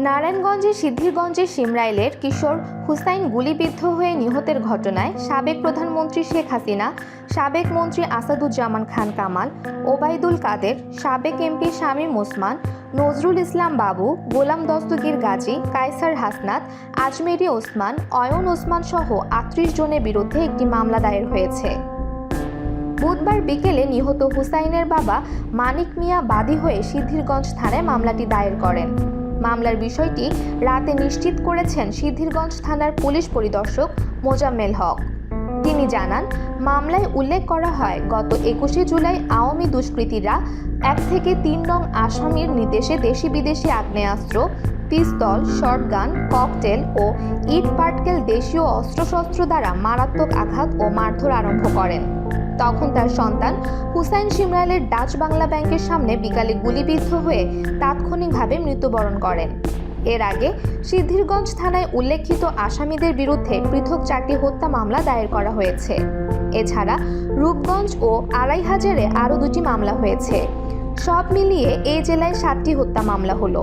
নারায়ণগঞ্জের সিদ্ধিরগঞ্জের শিমরাইলের কিশোর হুসাইন গুলিবিদ্ধ হয়ে নিহতের ঘটনায় সাবেক প্রধানমন্ত্রী শেখ হাসিনা, সাবেক মন্ত্রী আসাদুজ্জামান খান কামাল, ওবায়দুল কাদের, সাবেক এমপি শামীম ওসমান, নজরুল ইসলাম বাবু, গোলাম দস্তগীর গাজী, কায়সার হাসনাত, আজমেরী ওসমান, অয়ন ওসমান সহ ৩৮ জনের বিরুদ্ধে একটি মামলা দায়ের হয়েছে। বুধবার বিকেলে নিহত হুসাইনের বাবা মানিক মিয়া বাদী হয়ে সিদ্ধিরগঞ্জ থানায় মামলাটি দায়ের করেন। মামলার বিষয়টি রাতে নিশ্চিত করেছেন সিদ্ধিরগঞ্জ থানার পুলিশ পরিদর্শক মোজাম্মেল হক। তিনি জানান, মামলায় উল্লেখ করা হয়, গত ২১শে জুলাই আওয়ামী দুষ্কৃতীরা ১ থেকে ৩ নং আসামির নির্দেশে দেশি বিদেশি আগ্নেয়াস্ত্র, পিস্তল, শর্টগান, ককটেল ও ইট পাটকেল দেশীয় অস্ত্রশস্ত্র দ্বারা মারাত্মক আঘাত ও মারধর আরম্ভ করেন। তখন তার সন্তান হুসাইন শিমরাইলের ডাচ বাংলা ব্যাংকের সামনে বিকালে গুলিবিদ্ধ হয়ে তাৎক্ষণিকভাবে মৃত্যুবরণ করেন। এর আগে সিদ্ধিরগঞ্জ থানায় উল্লেখিত আসামিদের বিরুদ্ধে পৃথক ৪টি হত্যা মামলা দায়ের করা হয়েছে। এছাড়া রূপগঞ্জ ও আড়াইহাজারে আরও ২টি মামলা হয়েছে। সব মিলিয়ে এই জেলায় ৭টি হত্যা মামলা হলো।